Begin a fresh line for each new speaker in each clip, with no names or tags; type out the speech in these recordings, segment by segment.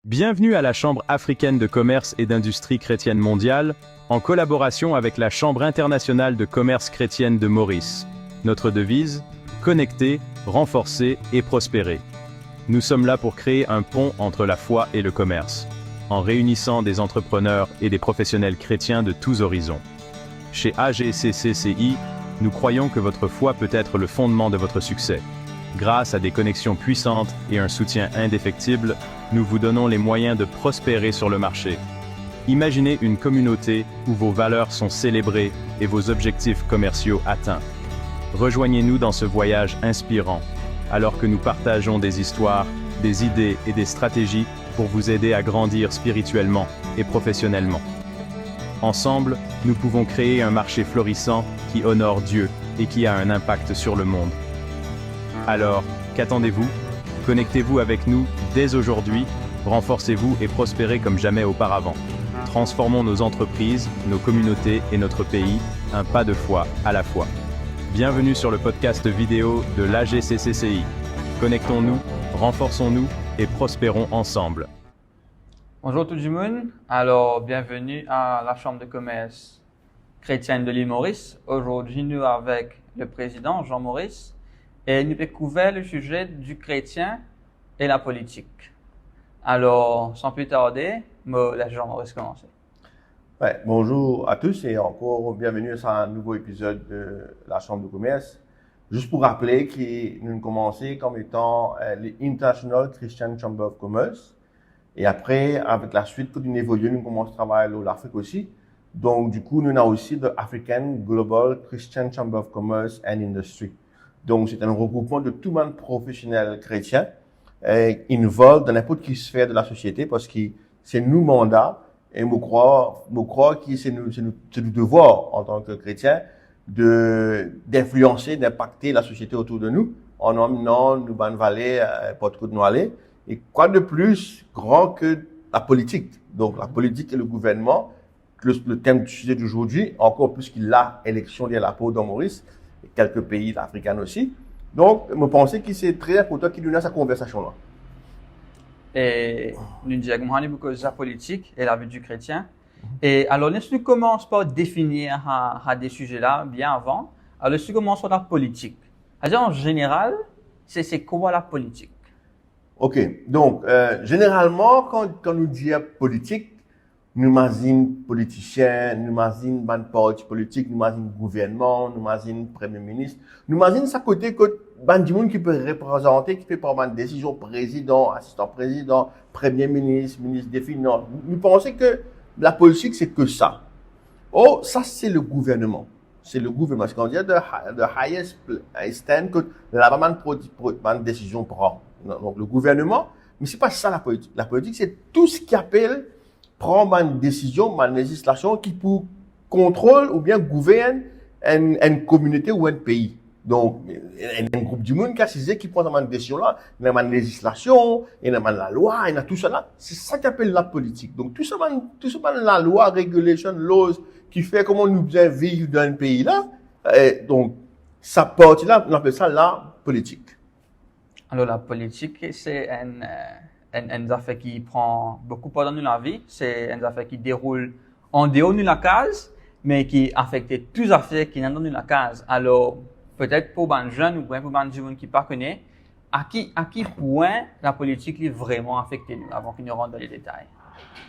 Bienvenue à la Chambre africaine de commerce et d'industrie chrétienne mondiale, en collaboration avec la Chambre internationale de commerce chrétienne de Maurice. Notre devise, connecter, renforcer et prospérer. Nous sommes là pour créer un pont entre la foi et le commerce, en réunissant des entrepreneurs et des professionnels chrétiens de tous horizons. Chez AGCCCI, nous croyons que votre foi peut être le fondement de votre succès. Grâce à des connexions puissantes et un soutien indéfectible, nous vous donnons les moyens de prospérer sur le marché. Imaginez une communauté où vos valeurs sont célébrées et vos objectifs commerciaux atteints. Rejoignez-nous dans ce voyage inspirant, alors que nous partageons des histoires, des idées et des stratégies pour vous aider à grandir spirituellement et professionnellement. Ensemble, nous pouvons créer un marché florissant qui honore Dieu et qui a un impact sur le monde. Alors, qu'attendez-vous? Connectez-vous avec nous dès aujourd'hui, renforcez-vous et prospérez comme jamais auparavant. Transformons nos entreprises, nos communautés et notre pays, un pas de foi à la fois. Bienvenue sur le podcast vidéo de l'AGCCCI. Connectons-nous, renforçons-nous et prospérons ensemble.
Bonjour tout le monde, alors bienvenue à la Chambre de commerce chrétienne de l'île Maurice. Aujourd'hui, nous avec le président Jean Maurice et nous découvrons le sujet du chrétien et la politique. Alors, sans plus tarder, je laisse Jean Maurice commencer.
Ouais, bonjour à tous et encore bienvenue à un nouveau épisode de la Chambre de commerce. Juste pour rappeler que nous avons commencé comme étant l'International Christian Chamber of Commerce. Et après, avec la suite, quand nous évoluons, nous commençons à travailler dans l'Afrique aussi. Donc, du coup, nous avons aussi l'African Global Christian Chamber of Commerce and Industry. Donc, c'est un regroupement de tout le monde professionnel chrétien involved dans n'importe quelle sphère de la société parce que c'est nous mandat et je crois que c'est nous devoir en tant que chrétiens d'influencer, d'impacter la société autour de nous en emmenant nous ban valer porte côte aller. Et quoi de plus grand que la politique? Donc, la politique et le gouvernement, le thème du sujet d'aujourd'hui, encore plus qu'il a élection de la peau dans Maurice, et quelques pays africains aussi. Donc, je pense que c'est très important qu'il nous ait cette conversation-là.
Et nous disons beaucoup de la politique et la vie du chrétien. Et alors, nous commençons par définir des sujets-là bien avant. Alors, nous commençons par la politique. C'est-à-dire, en général, c'est quoi la politique?
Ok, donc généralement quand nous disons politique, nous imaginons politiciens, nous imaginons ban parti politique, nous imaginons gouvernement, nous imaginons premier ministre, nous imaginons ça côté que ban du monde qui peut représenter, qui peut prendre une décision président, assistant président, premier ministre, ministre des finances. Nous pensons que la politique c'est que ça. Oh, ça c'est le gouvernement. C'est le gouvernement. C'est qu'on dit the highest stand que la bonne décision prend. Donc, le gouvernement, mais c'est pas ça la politique. La politique, c'est tout ce qui appelle prendre une décision, une législation qui pour contrôle ou bien gouverne une communauté ou un pays. Donc, un groupe du monde qui prend une décision-là, il y a une législation, il y a la loi, il y a tout ça là. C'est ça qu'on appelle la politique. Donc, tout ça, la loi, régulation, laws, qui fait comment nous bien vivre dans un pays-là. Donc, ça partie-là, on appelle ça la politique.
Alors, la politique, c'est une affaire qui prend beaucoup pendant la vie. C'est une affaire qui déroule en dehors de la case, mais qui affecte toutes les affaires qui sont dans la case. Alors, peut-être pour les jeunes ou pour les gens qui ne connaissent pas, à qui point la politique est vraiment affectée nous, avant qu'ils ne rentrent dans les détails?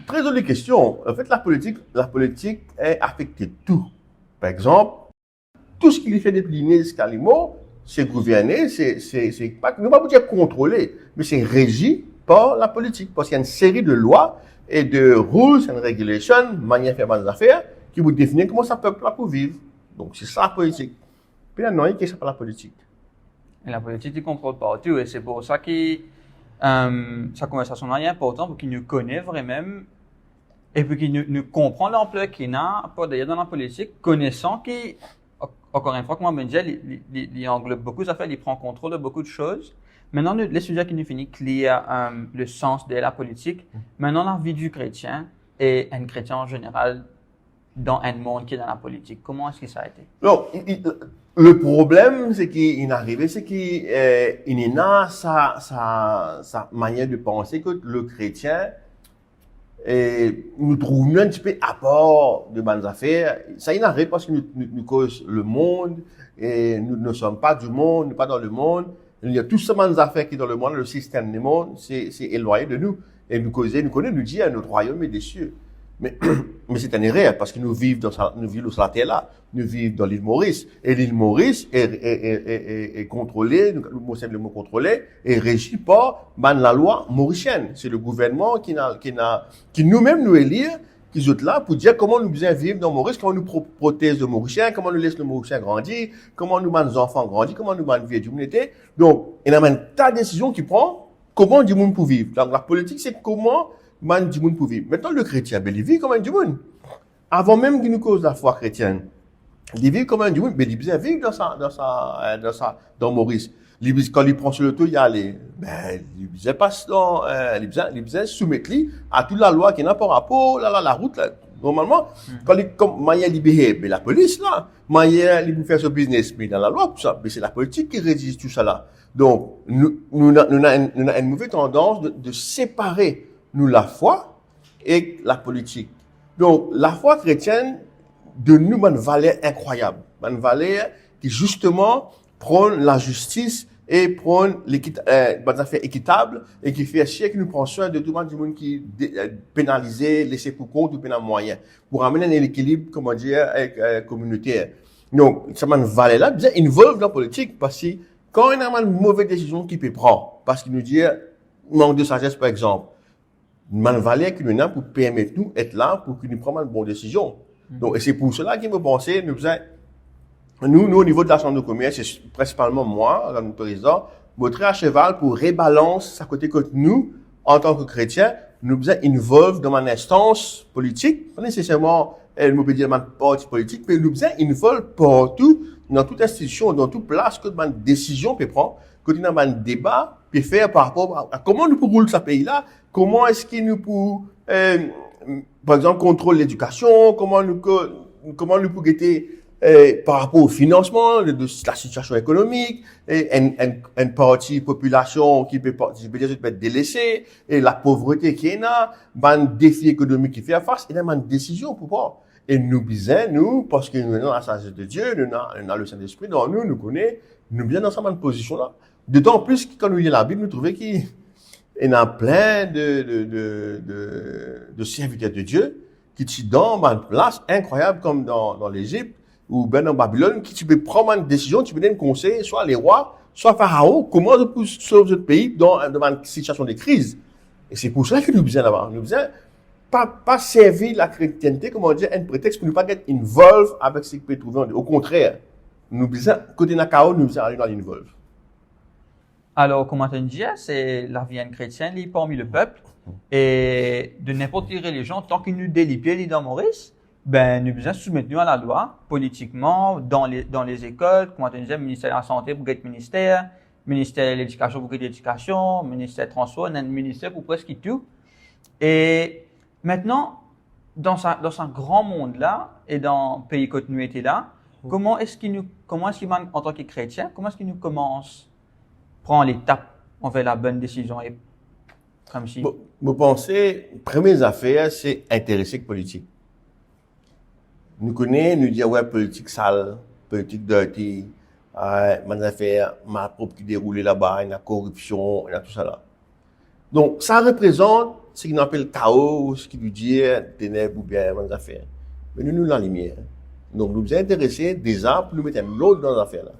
Très jolie question. En fait, la politique est affectée tout. Par exemple, tout ce qui fait décliner jusqu'à l'IMO, c'est gouverné, c'est pas, nous pas dire contrôlé, mais c'est régi par la politique. Parce qu'il y a une série de lois et de rules and regulations, manière de faire des affaires, qui vous définissent comment ça peuple là pour vivre. Donc, c'est ça la politique. Puis là, non, il y a ça par la politique.
Et la politique, il contrôle partout. Et c'est pour ça que sa conversation est importante, pour qu'il nous connaisse vraiment, et puis qu'il nous comprend l'ampleur qu'il a d'ailleurs dans la politique, connaissant qu'il encore une fois, comme on disait, il englobe beaucoup d'affaires, il prend contrôle de beaucoup de choses. Maintenant, les sujets qui nous finissent, clair le sens de la politique. Maintenant, la vie du chrétien et un chrétien en général dans un monde qui est dans la politique. Comment est-ce que ça a été?
Non, le problème, c'est qu'il est arrivé, c'est qu'il a sa manière de penser que le chrétien et nous trouvons un petit peu à part de bonnes affaires. Ça y n'arrive parce que nous causons le monde et nous ne sommes pas du monde, nous ne sommes pas dans le monde. Il y a tout ce bonnes affaires qui est dans le monde, le système du monde, c'est éloigné de nous. Et nous connaissons, nous dit à notre royaume et des cieux. Mais c'est un erreur parce que nous vivons sur la terre là. Nous vivons dans l'île Maurice. Et l'île Maurice est contrôlée, le mot contrôlé, est régi par la loi mauricienne. C'est le gouvernement qui nous-mêmes nous élire, qui sont là pour dire comment nous besoin vivre dans Maurice, comment nous protège le Mauricien, comment nous laisse le Mauricien grandir, comment nous nos enfants grandir, comment nous vivre d'humanité. Donc, il y a un tas de décisions qui prend comment du monde pour vivre. Donc, la politique, c'est comment du monde pour vivre. Maintenant, le chrétien, il vit comme un du monde. Avant même qu'il nous cause la foi chrétienne, il vit comme un du monde, mais il besoin vivre dans Maurice. Quand il prend sur le toit, il y a il besoin passe dans, il besoin soumettre à toute la loi qui n'a pas rapport, la route, là. Normalement, quand il libéré, la police, là, il faire ce business, mais dans la loi, tout ça, mais c'est la politique qui régit tout ça, là. Donc, nous avons une mauvaise tendance de séparer, nous, la foi et la politique. Donc, la foi chrétienne, de nous, une valeur incroyable. Une valeur qui, justement, prend la justice et prend des affaires équitables et qui fait chier que nous prenons soin de tout le monde qui est pénalisé, laissé pour compte ou pénal moyen, pour amener un équilibre, comment dire, communautaire. Donc, ça m'a une valeur là, bien, involve dans la politique, parce que quand on a une mauvaise décision qu'il peut prendre, parce qu'il nous dit, manque de sagesse, par exemple, une valeur qu'il nous a pour permettre nous être là, pour que nous prenions une bonne décision. Donc, et c'est pour cela qu'il me pensait, nous, au niveau de la Chambre de commerce, c'est principalement moi, le président, montrer à cheval pour rebalance sa côté que nous, en tant que chrétiens, nous besoin involve dans une instance politique, pas nécessairement, nous peut dire, parti politique, mais nous besoin involve partout, dans toute institution, dans toute place, que une décision peut prendre, que nous avons un débat, peut faire par rapport à comment nous pouvons rouler ce pays-là, comment est-ce qu'il nous peut, par exemple, contrôler l'éducation, comment nous pouvons guetter, par rapport au financement de la situation économique, et une partie population qui peut être délaissée, et la pauvreté qui est là, un défi économique qui fait face, il y a une décision pour prendre. Et nous, parce que nous avons la sagesse de Dieu, nous avons le Saint-Esprit dans nous connaissons, nous sommes dans cette position-là. D'autant plus que quand nous lisons la Bible, nous trouvons qu'il y a plein de serviteurs de Dieu qui sont dans une place incroyable comme dans l'Égypte, ou bien en Babylone, qui tu peux prendre une décision, tu peux donner un conseil, soit les rois, soit Pharaon, comment tu peux sauver notre pays dans une situation de crise. Et c'est pour cela que nous besoin d'avoir. Nous besoin pas servir la chrétienté, comment dire, un prétexte pour ne pas être involved avec ce qui peut trouver. Au contraire, nous besoin, côté Nakao, nous besoin aller dans l'involve.
Alors, comment on dit, c'est la vie chrétienne, il est parmi le peuple, et de n'importe quelle religion, tant qu'il nous délipie dans Maurice, ben, nous besoin soumettre nous à la loi, politiquement, dans les écoles, comment on disait, ministère de la Santé pour être ministère de l'Éducation pour être l'éducation, ministère de Transport, un ministère pour presque tout. Et maintenant, dans ce grand monde-là, et dans le pays que nous étions là, comment est-ce qu'il en tant que chrétien, comment est-ce qu'il nous commence à prendre l'étape vers la bonne décision et comme si.
Vous pensez, première affaire, c'est intéresser politique. Nous connaissons, nous disons, ouais, politique sale, politique dirty, mes affaires, ma propre qui déroule là-bas, il y a corruption, il y a tout ça là. Donc, ça représente ce qu'on appelle chaos, ce qui veut dire ténèbres ou bien mes affaires. Mais nous, dans la lumière. Donc, nous nous intéressons déjà pour nous mettre l'autre dans les affaires là.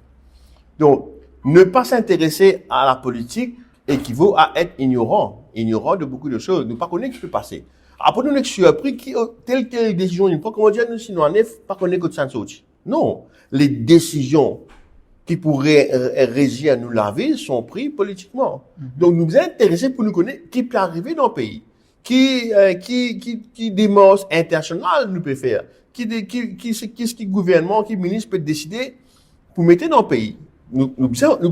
Donc, ne pas s'intéresser à la politique équivaut à être ignorant de beaucoup de choses. Nous ne connaissons pas ce qui peut passer. Après, nous sommes surpris telle décision, nous pas comment dire, nous, sinon, on n'est pas connaître que ça ne sortit. Non. Les décisions qui pourraient régir nous la vie sont prises politiquement. Donc, nous sommes intéressés pour nous connaître qui peut arriver dans le pays. Qui démarche international nous peut faire. Qu'est-ce qui gouvernement, qui ministre peut décider pour mettre dans le pays. Nous sommes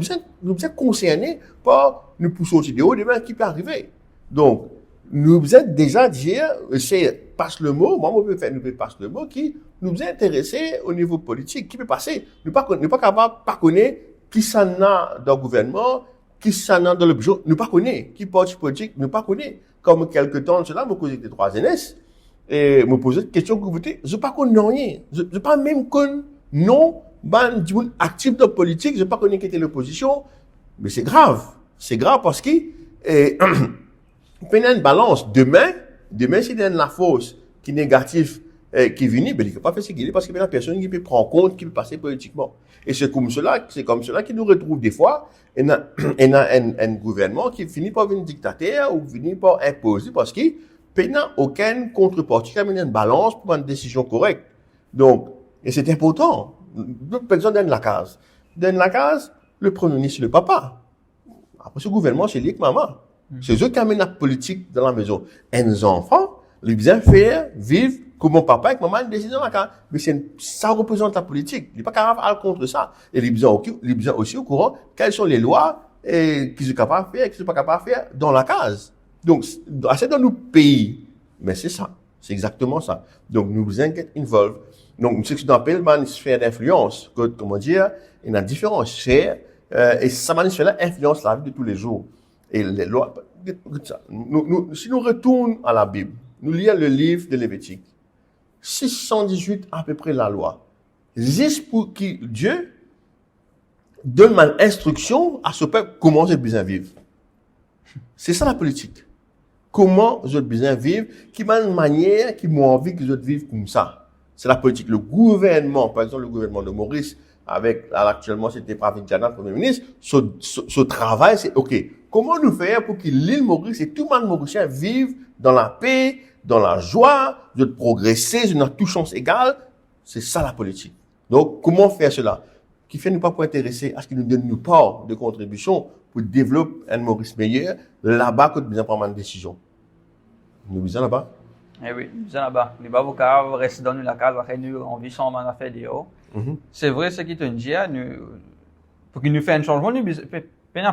concernés par nous pour sortir de haut demain qui peut arriver. Donc, nous êtes déjà dire, c'est passe le mot, moi, nous peut passer le mot qui nous est intéressé au niveau politique, qui peut passer. Nous pas capable, pas connaître qui s'en a dans le gouvernement, qui s'en dans le bureau, nous pas connaît, qui porte politique, nous pas connaît. Comme quelque temps, cela, me causé des 3 NS, et me poser une question que vous voulez, je pas connais rien. Je pas même connais, non, ban, du monde actif de politique, je pas connais qui était l'opposition, mais c'est grave. C'est grave parce que, une balance, demain, si il y a la force qui est négative, qui vient, ben, il ne peut pas faire ce qu'il est parce qu'il y a personne qui peut prendre compte, qui peut passer politiquement. Et c'est comme cela qu'il nous retrouve des fois, il y a un gouvernement qui finit par venir dictateur ou finit par imposer parce qu'il n'y a aucune contrepartie qui amène une balance pour prendre une décision correcte. Donc, et c'est important. Personne donne la case. Donne la case, le premier ministre, le papa. Après, ce gouvernement, c'est lui que maman. C'est eux qui amènent la politique dans la maison. Et nos enfants, ils bien faire vivre comme mon papa et maman décident dans la case. Mais ça représente la politique. Il n'est pas capable d'aller contre ça. Et ils sont aussi au courant quelles sont les lois qu'ils sont capables de faire et qu'ils ne sont pas capables de faire dans la case. Donc, c'est dans nos pays. Mais c'est ça. C'est exactement ça. Donc, nous besoin get involved. Donc, ce qu'on appelle une sphère d'influence. Comment dire, il y a différentes sphères. Et ça sphère influence la vie de tous les jours. Et les lois, si nous retournons à la Bible, nous lisons le livre de Lévitique, 618 à peu près la loi, juste pour que Dieu donne une instruction à ce peuple comment je besoin vivre. C'est ça la politique. Comment je besoin vivre, qui m'a une manière, qui m'a envie que je vive comme ça. C'est la politique. Le gouvernement, par exemple le gouvernement de Maurice, actuellement c'était Pravin Gordhan, Premier ministre, ce travail c'est ok. Comment nous faire pour que l'île Maurice et tout le monde mauricien vivent dans la paix, dans la joie, de progresser, dans toute chance égale? C'est ça la politique. Donc, comment faire cela? Qui fait nous pas pour intéresser à ce qu'il nous donne nous part de contribution pour développer un Maurice meilleur là-bas que nous besoin prendre une décision. Nous besoin là-bas?
Eh oui, nous besoin là-bas. Nous pas vous rester dans la case, après nous, on vit sans en faire des hauts. C'est vrai ce qui te dit, pour qu'il nous fasse un changement, nous besoin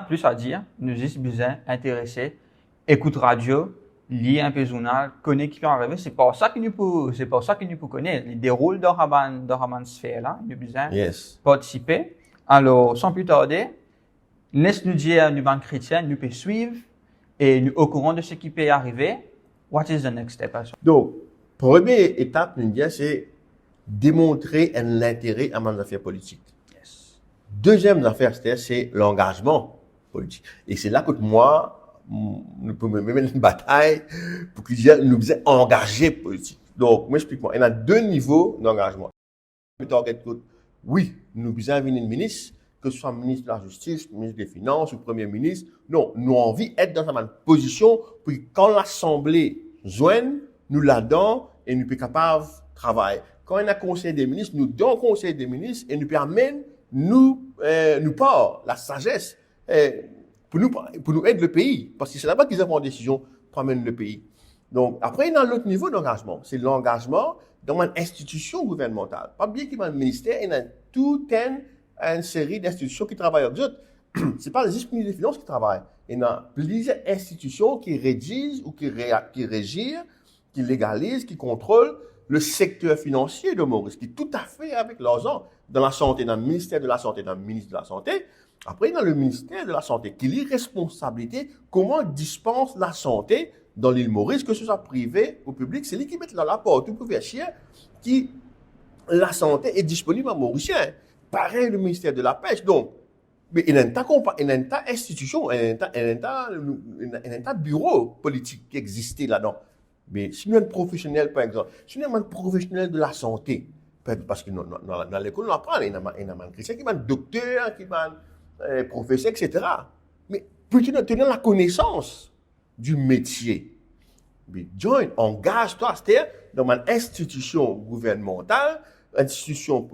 plus à dire, nous juste besoin intéresser, écoute radio, lire un peu journal, connaître qui peut arriver, c'est pas ça que nous peut connaître, il déroule dans la sphère là, nous besoin participer. Alors, sans plus tarder, laisse nous dire, nous banques chrétiens, nous peut suivre et nous au courant de ce qui peut arriver. What is the next step?
Donc, première étape, nous dire, c'est démontrer l'intérêt à mes affaires politiques. Deuxième affaire, c'est l'engagement politique. Et c'est là que moi, nous pouvons mener une bataille pour que nous soyons engagés politiques. Donc, moi, explique-moi. Il y a 2 niveaux d'engagement. Oui, nous besoin venir une ministre, que ce soit ministre de la Justice, ministre des Finances ou Premier ministre. Non, nous avons envie d'être dans une position pour que quand l'Assemblée joigne, nous là-dedans et nous sommes capables de travailler. Quand il y a un conseil des ministres, nous donnons conseil des ministres et nous permettons nous part la sagesse pour nous aider le pays. Parce que c'est là-bas qu'ils ont une décision pour amener le pays. Donc, après, il y a l'autre niveau d'engagement. C'est l'engagement dans une institution gouvernementale. Pas bien qu'il y a un ministère, il y a toute une série d'institutions qui travaillent avec eux. C'est pas juste le ministère des Finances qui travaille. Il y a plusieurs institutions qui rédigent ou qui régissent, qui légalisent, qui contrôlent le secteur financier de Maurice, qui est tout à fait avec l'argent dans la santé, dans le ministère de la Santé, dans le ministre de la Santé. Après, dans le ministère de la Santé, qui a responsabilité, comment dispense la santé dans l'île Maurice, que ce soit privé ou public, c'est lui qui met dans la porte, tout pouvez chier, qui la santé est disponible à Mauricien. Pareil, le ministère de la Pêche. Donc, mais il y a une institution, il y a un bureau politique qui existait là-dedans. Mais si nous sommes professionnels, par exemple, si nous sommes professionnels de la santé, parce que dans l'école, on apprend, il y a un chrétien qui est un docteur, qui est un professeur, etc. Mais plutôt tenir la connaissance du métier. Mais join, engage-toi, c'est-à-dire dans une institution gouvernementale, nous disons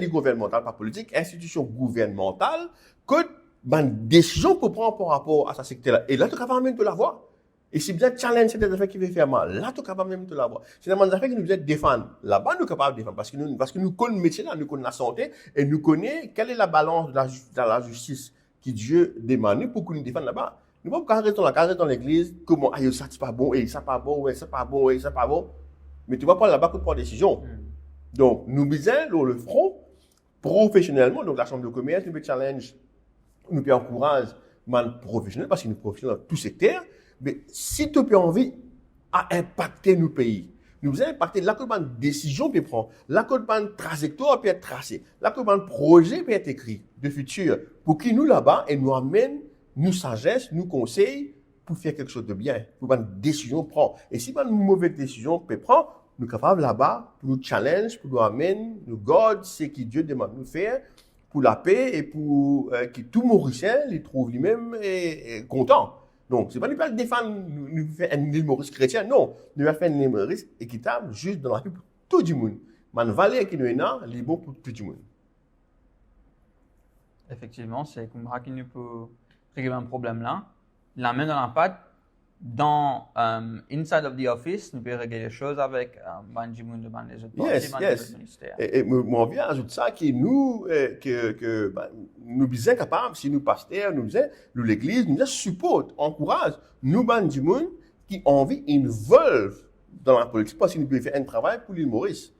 gouvernementale, pas politique, institution gouvernementale, que une décision pour prendre par rapport à ce secteur-là. Et là, tu es capable même de l'avoir. Et si bien challenge cette affaire qui veut faire mal, là, tu es capable même de l'avoir. C'est des affaires qui nous aident à défendre. Là-bas, nous sommes capables de défendre parce que nous connaissons le métier, là, nous connaissons la santé et nous connaissons quelle est la balance de la justice qui Dieu demande pour que nous défendions là-bas. Nous ne pouvons pas rester dans l'église, comment, ça c'est pas bon, et ça pas bon, et ça pas bon, et ça pas bon. Mais tu vas pas là-bas pour prendre des décisions. Donc, nous besoin, le front, professionnellement, donc la chambre de commerce, nous challenge nous peut encourager les professionnels, parce qu'ils sont professionnels dans tout secteur, mais si tu as envie à impacter nos pays, nous allons impacter là que une décision peut prendre, là que une trajectoire peut être tracée, là que un projet peut être écrit de futur, pour qui nous là-bas, et nous amène, nous sagesse, nous conseille pour faire quelque chose de bien, pour une décision prendre. Et si une mauvaise décision peut prendre, nous sommes capables là-bas pour nous challenge, pour nous amener, nous garde ce que Dieu demande de nous faire pour la paix et pour que tout Mauricien les trouve lui-même et content. Donc, c'est pas nous pas défendre, nous faire un île Maurice chrétien, non. Nous allons faire un île Maurice équitable, juste dans la paix pour tout le monde. Mais la valeur qui nous est là, elle est bon pour tout le monde.
Effectivement, c'est comme ça qu'il peut régler un problème là. La main dans la pâte, dans inside of the office, nous pouvons régler les choses avec Banjimoun devant les autres
Yes,
parties,
yes.
les ministères.
Et mon vieux ajoute ça que nous, nous sommes capables, si nous pasteurs, nous l'église, nous support, encourage, nous Banjimoun qui ont envie, ils veulent dans la politique parce qu'ils nous peuvent faire un travail pour l'île Maurice.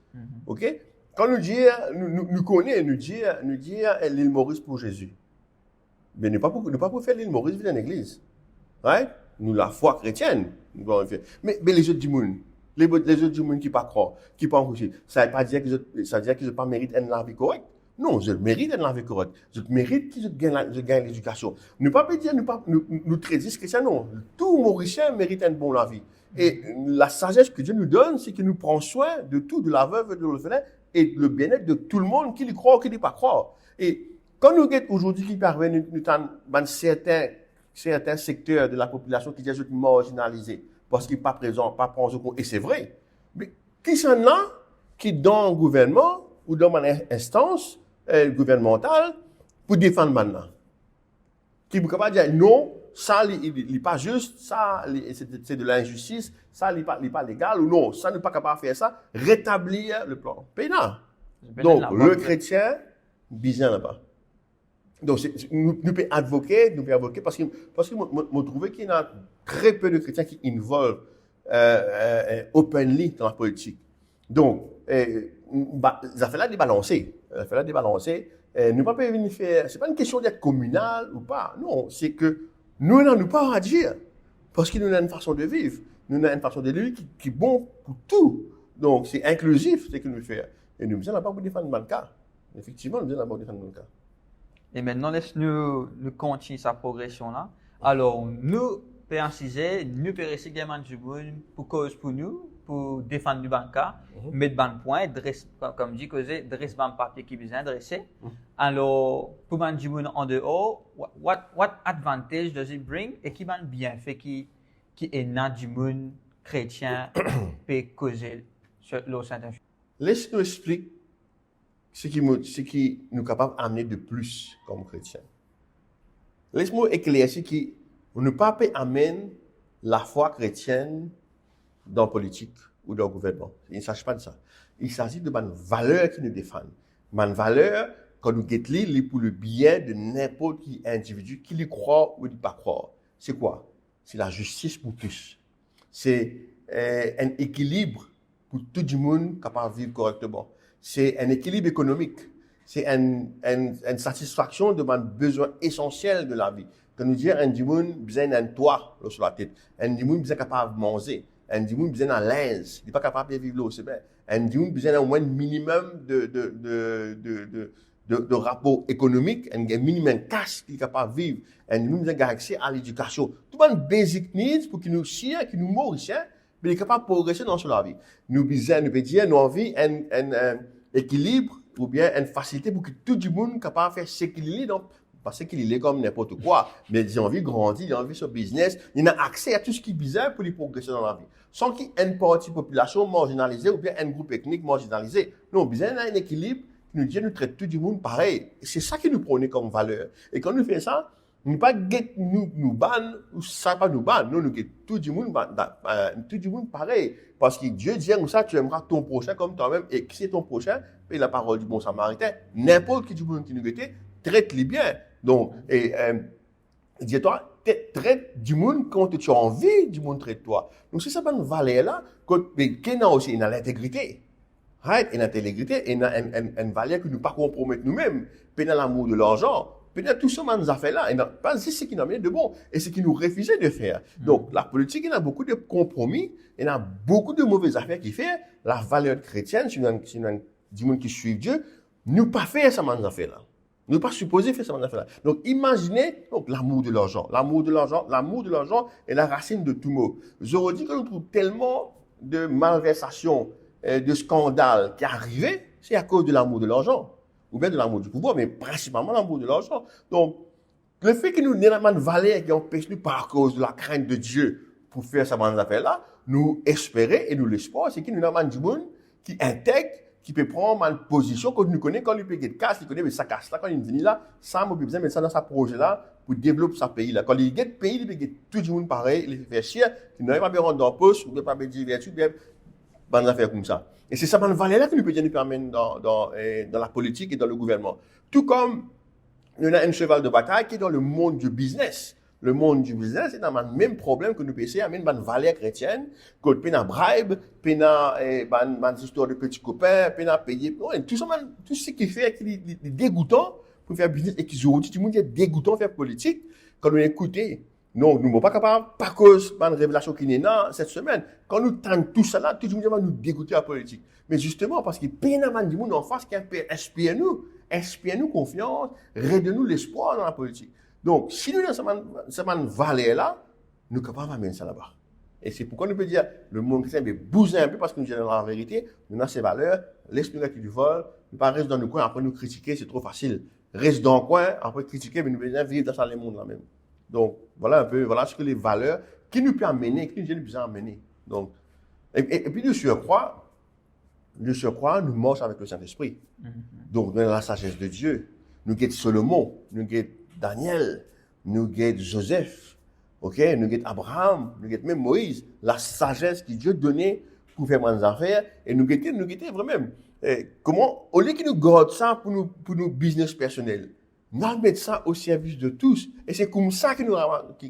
OK? Quand nous disons, nous connaissons, nous disons l'île Maurice pour Jésus. Mais nous pas pour faire l'île Maurice vivre dans l'église. Right? Nous, la foi chrétienne, nous devons faire. Mais les autres du monde, les autres du monde qui ne croient pas, qui ne pas encourager, ça ne veut pas dire qu'ils n'ont pas mérité une vie correcte. Non, je mérite une vie correcte. Je mérite qu'ils gagnent l'éducation. Ne pas dire, nous traiter chrétiens, non. Tout Mauricien mérite une bonne vie. Et la sagesse que Dieu nous donne, c'est qu'il nous prend soin de tout, de la veuve et de l'orphelin, et le bien-être de tout le monde, qui y croit ou qui n'y pas croire. Et quand nous avons aujourd'hui qui parviennent, nous avons certains secteurs de la population qui sont marginalisés parce qu'ils ne sont pas présents, pas prendre en compte. Et c'est vrai. Mais qui sont là, qui dans le gouvernement ou dans une instance gouvernementale pour défendre maintenant? Qui ne peut pas dire non, ça n'est pas juste, ça c'est de l'injustice, ça n'est pas légal ou non, ça n'est pas capable de faire ça, rétablir le plan pénal. Donc, le chrétien, bizarre là-bas. Donc, nous pouvons advoquer parce que je trouve qu'il y a très peu de chrétiens qui involvent openly dans la politique. Donc, ça fait là des balancés. Nous pas venir faire, c'est pas une question d'être communal ou pas. Non, c'est que nous n'avons pas à dire parce que nous avons une façon de vivre. Nous avons une façon de vivre qui est bon pour tout. Donc, c'est inclusif ce que nous faisons. Et nous ne pas pour défendre le cas. Effectivement, nous ne pas défendre le cas.
Et maintenant, laisse-nous continuer sa progression-là. Alors, nous pouvons inciser, nous pouvons rester également du monde pour cause pour nous, pour défendre le banca, mettre ban point, comme dit, dresser ban papier qui besoin dresser. Alors, pour ban du monde en dehors, what advantage does it bring et qui ban bienfait qui est dans du monde chrétien peut causer le Saint-Esprit?
Laisse-nous expliquer ce qui nous est capable d'amener de plus comme chrétiens. Laisse-moi éclaircir qu'on ne peut pas amener la foi chrétienne dans la politique ou dans le gouvernement. Il ne s'agit pas de ça. Il s'agit de une valeur qui nous défend. Une valeur, quand nous guettons, pour le bien de n'importe qui individu, qui y croit ou ne pas croire. C'est quoi? C'est la justice pour tous. C'est un équilibre pour tout le monde capable de vivre correctement. C'est un équilibre économique. C'est une satisfaction de nos besoins essentiels de la vie. Quand nous disons un monde besoin d'un toit sur la tête, un monde besoin capable de manger, un monde besoin d'un linge, il n'est pas capable de vivre là, c'est bien. Un monde besoin d'un moins minimum de rapport économique, un minimum cash qu'il est capable de vivre, un monde besoin d'accès à l'éducation. Tout le monde basic needs pour qu'il nous chien, qu'il nous mauricien, mais il est capable de progresser dans la vie. Nous besoin, nous dire, nous envie un équilibre ou bien une facilité pour que tout le monde soit capable de faire ce qu'il est. Donc, pas ce qu'il est comme n'importe quoi, mais ils ont envie de grandir, ils ont envie de business, ils ont accès à tout ce qui est bizarre pour les progresser dans la vie. Sans qu'il y ait une partie de la population marginalisée ou bien un groupe ethnique marginalisé. Non, besoin d'un équilibre qui nous dit nous traite tout le monde pareil. Et c'est ça qui nous prône comme valeur. Et quand nous faisons ça, nous ne pas nous ban ou ça pas nous ban. Non, nous get tout le monde pareil. Parce que Dieu dit comme ça, tu aimeras ton prochain comme toi-même. Et qui c'est ton prochain? Et la parole du bon samaritain. N'importe qui du monde qui nous guette, traite-les bien. Donc, dis-toi, traite du monde quand tu as envie du monde traite toi. Donc, c'est ça une valeur-là, mais qui a aussi l'intégrité. Right? Et l'intégrité, et une valeur que nous ne pas compromettre nous-mêmes. Puis dans l'amour de l'argent. peut-être tout ça, nous a fait là, et pas c'est ce qui nous a de bon, et ce qui nous refusait de faire. Donc, la politique, il y a beaucoup de compromis, il y a beaucoup de mauvaises affaires qui fait. La valeur chrétienne, si nous disons qui suivent Dieu, nous pas faire ça, nous a fait là. Nous pas supposé faire ça, nous a fait là. Donc, imaginez, donc, l'amour de l'argent. L'amour de l'argent est la racine de tout mot. Je redis que nous trouvons tellement de malversations, de scandales qui arrivaient, c'est à cause de l'amour de l'argent. Ou bien de l'amour du pouvoir, mais principalement l'amour de l'argent. Donc, le fait que nous n'ayons pas de valeur qui empêche nous par cause de la crainte de Dieu pour faire ces affaires-là, nous espérer et nous l'espoir, c'est qu'il nous avons du monde qui intègre, qui peut prendre une position que nous connaissons quand il peut get casse, il connaît mais ça casse là, quand il vient là, ça m'a besoin de mettre ça dans sa projet-là pour développer sa pays là. Quand il get pays, il peut get tout le monde pareil, il fait chier, il n'arrive pas à rendre dans le poste, il ne peut pas divertir, bien, des affaires comme ça. Et c'est ça, cette valeur-là que nous pouvons nous permettre dans la politique et dans le gouvernement. Tout comme, il y a un cheval de bataille qui est dans le monde du business. Le monde du business, c'est dans le même problème que nous pouvons amener une valeur chrétienne, que nous pouvons bribe, une histoire de petits copains, nous pouvons payer. Tout ce qui fait qu'il est dégoûtant pour faire business et qui aujourd'hui, tout le monde est dégoûtant pour faire politique, quand nous écoutons. Non, nous ne sommes pas capables, pas cause de révélation qui est là cette semaine. Quand nous tentons tout ça là, tout le monde va nous dégoûter à la politique. Mais justement, parce qu'il y a plein de monde en face qui inspire-nous confiance, redonne-nous l'espoir dans la politique. Donc, si nous avons cette valeur-là, nous sommes capables d'amener ça là-bas. Et c'est pourquoi nous pouvons dire, le monde chrétien veut bouger un peu parce que nous avons la vérité, nous avons ces valeurs, laisse-nous qui du vol, ne pas rester dans le coin, après nous critiquer, c'est trop facile. Reste dans le coin, après critiquer, mais nous devons vivre dans ce monde là même. Donc, voilà un peu, voilà ce que les valeurs qui nous peuvent amener, qui nous besoin amener. Donc, et puis, de surcroît, nous marchons avec le Saint-Esprit. Donc, dans la sagesse de Dieu, nous guettons Solomon, nous guettons Daniel, nous guettons Joseph, ok, nous guettons Abraham, nous guettons même Moïse, la sagesse que Dieu donnait pour faire des affaires, et nous guettons vraiment. Comment, au lieu qu'ils nous gardent ça pour nos business personnels, nous allons mettre ça au service de tous. Et c'est comme ça que moi, je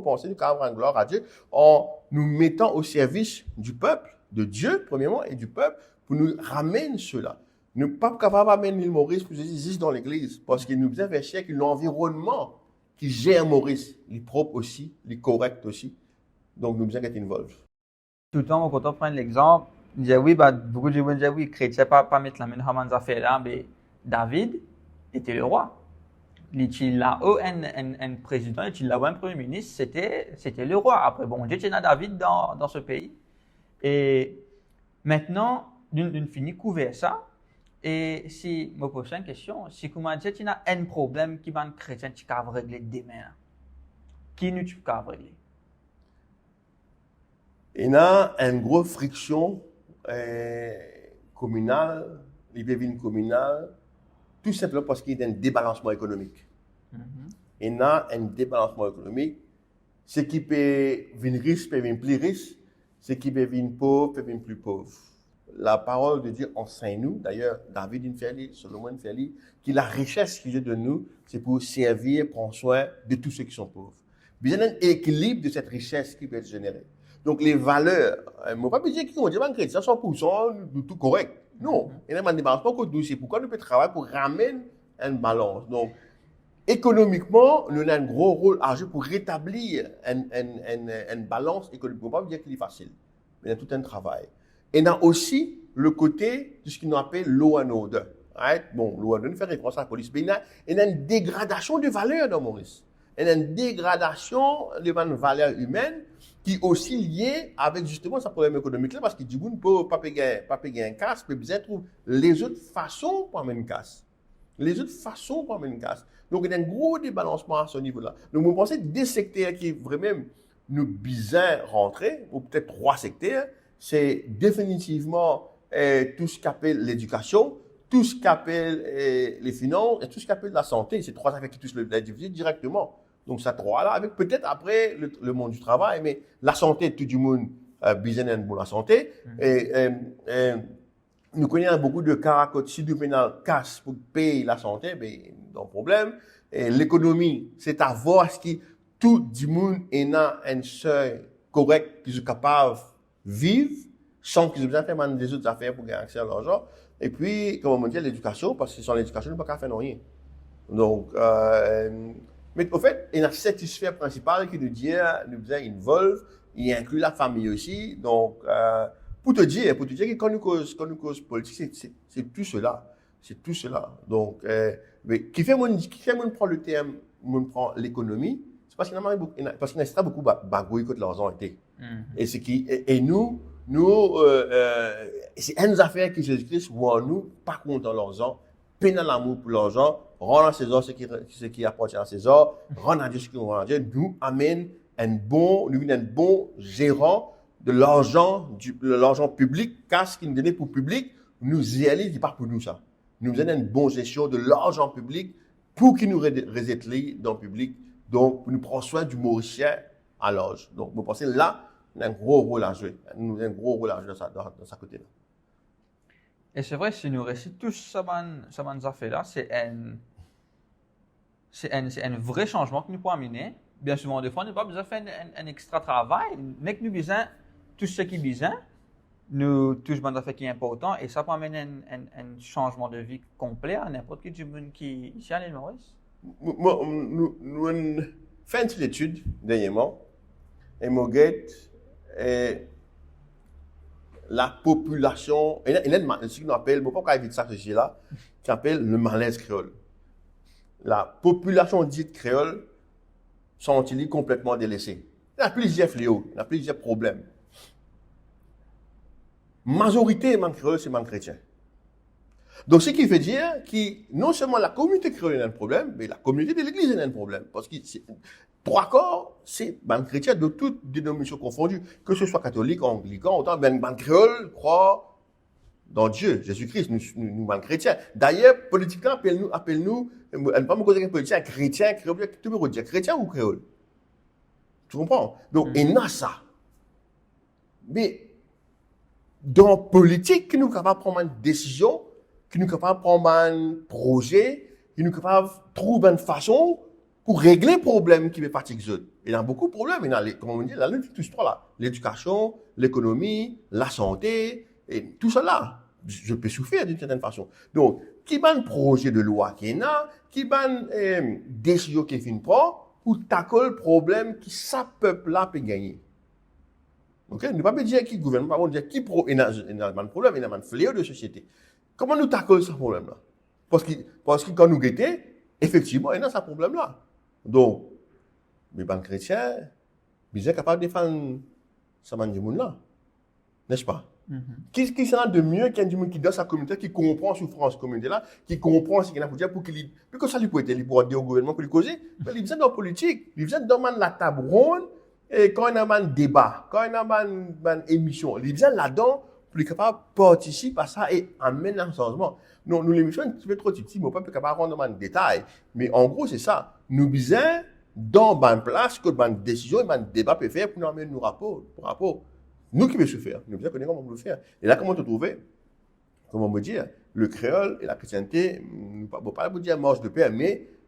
pense que nous avons rendre gloire à Dieu en nous mettant au service du peuple, de Dieu, premièrement, et du peuple, pour nous ramener cela. Nous ne sommes pas capables d'amener l'île Maurice pour juste dans l'église, parce qu'il nous besoin de faire que l'environnement qui gère Maurice, il est propre aussi, il est correct aussi. Donc, nous besoin d'être involved.
Tout le temps, quand on prend l'exemple, on dit oui, beaucoup de gens disent oui, chrétien, pas mettre la main dans les affaires là, mais David était le roi. Il a un président, il a un premier ministre, c'était le roi. Après, bon, Dieu tient David dans ce pays. Et maintenant, d'une fini couvert ça. Et si, ma prochaine question, si comment dire, tu as un problème qui va être chrétien, tu peux régler demain. Qui nous tu peux régler?
Il y a une grosse friction communale, les villes communales, tout simplement parce qu'il y a un débalancement économique. Il y a un débalancement économique. Ce qui peut venir riche peut venir plus riche, ce qui peut venir pauvre peut venir plus pauvre. La parole de Dieu enseigne-nous, d'ailleurs, David Ferli, Solomon Ferli, que la richesse qu'il a de nous, c'est pour servir, prendre soin de tous ceux qui sont pauvres. Il y a un équilibre de cette richesse qui peut être générée. Donc, les valeurs, je ne vais pas dire qu'ils ont dit que ça 100% de tout correct. Non, il y a un débalancement que nous, c'est pourquoi nous pouvons travailler pour ramener une balance. Donc, économiquement, nous avons un gros rôle à jouer pour rétablir une balance économique. On ne va pas dire qu'il est facile, mais il y a tout un travail. Et il y a aussi le côté de ce qu'on appelle law and order. Right? Bon, law and order, fait référence à la police, mais il y a une dégradation de valeurs dans Maurice. Il y a une dégradation de valeurs humaines qui est aussi liée avec justement ce problème économique-là, parce que du coup, on ne peut pas payer un casse, mais bien trouver les autres façons pour amener une casse. Les autres façons pour amener une casse. Donc, il y a un gros débalancement à ce niveau-là. Donc, vous pensez des secteurs qui vraiment nous besoin rentrer, ou peut-être 3 secteurs, c'est définitivement tout ce qu'appelle l'éducation, tout ce qu'appelle les finances et tout ce qu'appelle la santé. C'est 3 affaires qui touchent l'individu directement. Donc, ça 3 là, avec peut-être après le monde du travail, mais la santé, tout le monde besoin pour la santé. Nous connaissons beaucoup de cas quand si du pénal casse pour payer la santé, ben, non problème. Et l'économie, c'est à voir ce qui tout le monde est dans un seuil correct qu'ils sont capables de vivre sans qu'ils aient besoin de faire des autres affaires pour gagner accès à l'argent. Et puis, comme on dit, l'éducation, parce que sans l'éducation, nous ne pouvons pas faire rien. Donc, mais au fait, il y a un satisfait principal qui nous dit, nous involve, il inclut la famille aussi. Donc, pour te dire que quand nous cause politique, c'est tout cela. C'est tout cela. Donc, mais qui fait mon prend le terme, mon prend l'économie, c'est parce qu'il y a beaucoup de bagouilles que l'argent été. Et c'est qui, et nous, c'est une affaire qui Jésus-Christ, où nous, pas contents l'argent, pénal l'amour pour l'argent, rendre à César ce qui appartient à César, rendre à Dieu ce qui rend à Dieu, nous amène un bon gérant de l'argent public, car ce qui nous donne pour public, nous y allons, il pas pour nous ça. Nous avons une bonne gestion de l'argent public pour qu'il nous réside dans le public, donc pour nous prendre soin du Mauricien à l'âge. Donc, vous pensez là, nous avons un gros rôle à jouer. Nous avons un gros rôle à jouer dans sa côté-là.
Et c'est vrai, si nous réussissons tous ces affaires-là, c'est un vrai changement que nous pouvons amener. Bien souvent, des fois, nous n'avons pas besoin de faire un extra travail, mais que nous besoin tout ce qui est besoin, nous touchons des affaires qui sont importantes et ça peut amener un changement de vie complet à n'importe qui du monde qui est ici à l'île Maurice.
Nous avons fait une petite étude dernièrement et nous avons la population, il y a ce qu'on appelle, je ne sais pas éviter ça, là, qui appelle le malaise créole. La population dite créole sont-ils complètement délaissés. Il y a plusieurs fléaux, il y a plusieurs problèmes. Majorité des créoles, c'est les chrétiens. Donc, ce qui veut dire que non seulement la communauté créole a un problème, mais la communauté de l'Église a un problème. Parce que trois corps, c'est les chrétiens de toutes dénominations confondues, que ce soit catholique, anglican, autant, les créoles croient dans Dieu, Jésus-Christ, nous chrétiens. D'ailleurs, politiquement, appelle-nous, pas me causer un politicien, chrétien, créole, tu peux dire chrétien ou créole. Tu comprends? Donc, il y a ça. Mais, dans la politique, qui nous sommes capables de prendre une décision, qui nous sommes capables de prendre un projet, qui nous sommes capables de trouver une façon pour régler les problèmes qui me fatiguent les autres. Il y a beaucoup de problèmes. Il y a, comme on dit, tout ce là. L'éducation, l'économie, la santé, et tout cela. Je peux souffrir d'une certaine façon. Donc, qui va un projet de loi qui est là, qui va une décision qui est une pas, pour tacler le problème qui ça peuple-là peut gagner. Ok? Nous ne pouvons pas dire qui gouverne, pas dire qui il y a un problème, il y a un fléau de société. Comment nous tacler ce problème-là? Parce que quand nous guettons, effectivement, il y a ce problème-là. Donc, les banques chrétiens, ils sont capables de défendre ce monde-là. N'est-ce pas? Qu'est-ce qui sera de mieux qu'un monde qui dans sa communauté, qui comprend la souffrance de la communauté-là, qui comprend ce qu'il y a pour dire, pour qu'il que ça lui peut être, il pourra dire au gouvernement pour lui causer, mais il vient dans la politique, il vient dans la table ronde, et quand il y a un débat, quand il y a une émission, il vient là-dedans pour être capable de participer à ça et amener un changement. Non, nous, l'émission est un petit peu trop petite, mais on ne peut pas être capable de rendre dans le détail. Mais en gros, c'est ça. Nous besoin dans une place que une décision et un débat peut faire pour nous amener nos rapports. Nous qui pouvons se faire. Nous devons connaître comment on peut le faire. Et là, comment te trouver? Comment me dire? Le créole et la chrétienté, nous ne pouvons pas vous dire marche de paix,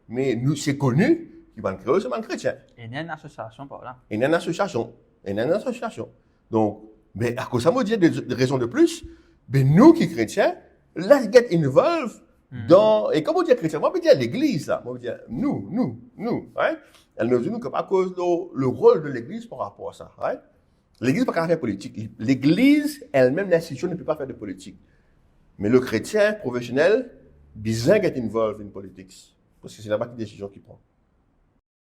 mais nous, c'est connu que le créole, c'est le chrétien.
Il y a une association par là.
Il y a une association. Donc, mais à cause de ça, me dire des raisons de plus, mais nous qui chrétiens, let's get involved dans, et comment dire chrétien? Moi, je veux dire l'église, là. Moi, je veux dire nous, right? Elle nous dit, nous, à cause de le rôle de l'église par rapport à ça, right? L'église ne peut pas faire politique. L'église, elle-même, l'institution ne peut pas faire de politique. Mais le chrétien professionnel, besoin d'être involved in politics. Parce que c'est là-bas qu'il y a des décisions qu'il prend.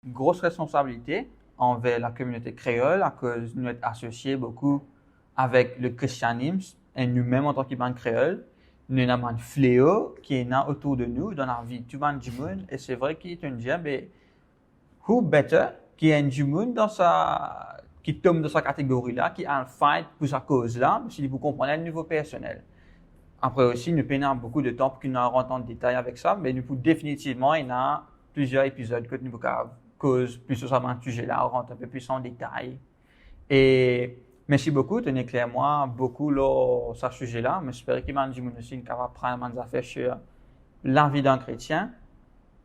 Une grosse responsabilité envers la communauté créole, à cause nous être associés beaucoup avec le christianisme et nous-mêmes en tant que bande créole. Nous avons un fléau qui est là autour de nous, dans la vie du monde du monde. Et c'est vrai qu'il est un diable, mais who better qui est un du monde qui tombe dans sa catégorie-là, qui a un fight pour sa cause-là, si vous comprenez le niveau personnel. Après aussi, nous prenons beaucoup de temps pour que nous rentrons en détail avec ça, mais nous pouvons définitivement, il y a plusieurs épisodes que nous pouvons cause plus sur ce sujet-là, on rentre un peu plus en détail. Et merci beaucoup, tenez clairement beaucoup sur ce sujet-là, mais j'espère qu'il y a des gens aussi qui vont prendre des affaires sur la vie d'un chrétien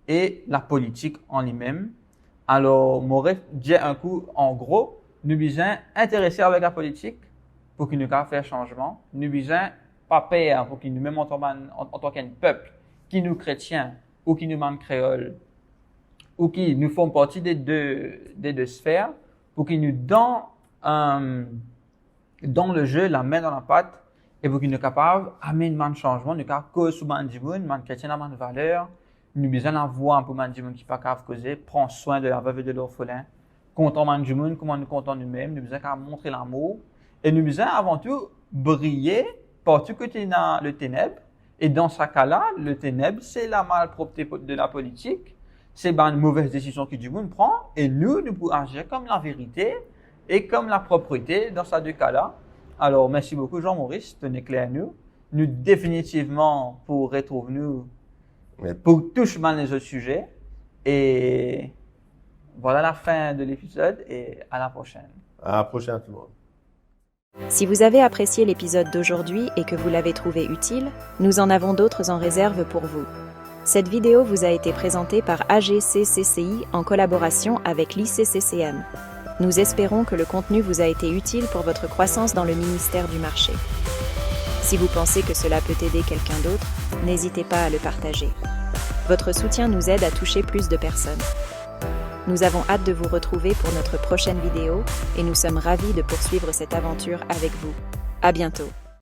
et la politique en lui-même. Alors, Maurice dit un coup, en gros, nous besoin intéressés avec la politique pour qu'il nous fasse faire changement. Nous besoin pas peur pour qu'il nous même en tant qu'un peuple qui nous chrétiens ou qui nous parlent créole, ou qui nous font partie des deux sphères, pour qu'ils nous donnent dans le jeu la main dans la pâte, et pour qu'ils nous capables d'amener un changement, nous capables cause sur Mandimoun, man chrétien a une valeur, nous besoin d'avoir pour Mandimoun qui pas capable causer, prend soin de la veuve et de l'orphelin, content Mandimoun, comment nous comptons nous-mêmes, nous besoin qu'à montrer l'amour, et nous besoin avant tout briller partout côté dans le ténèbre, et dans ce cas-là, le ténèbre, c'est la malpropreté de la politique, c'est une mauvaise décision que du monde prend, et nous pouvons agir comme la vérité et comme la propreté dans ces deux cas-là. Alors, merci beaucoup Jean-Maurice, tenez clair à nous. Nous définitivement pour retrouver nous pour toucher mal les autres sujets. Et voilà la fin de l'épisode et à la prochaine.
À la prochaine tout le monde.
Si vous avez apprécié l'épisode d'aujourd'hui et que vous l'avez trouvé utile, nous en avons d'autres en réserve pour vous. Cette vidéo vous a été présentée par AGCCCI en collaboration avec l'ICCCM. Nous espérons que le contenu vous a été utile pour votre croissance dans le ministère du marché. Si vous pensez que cela peut aider quelqu'un d'autre, n'hésitez pas à le partager. Votre soutien nous aide à toucher plus de personnes. Nous avons hâte de vous retrouver pour notre prochaine vidéo et nous sommes ravis de poursuivre cette aventure avec vous. À bientôt.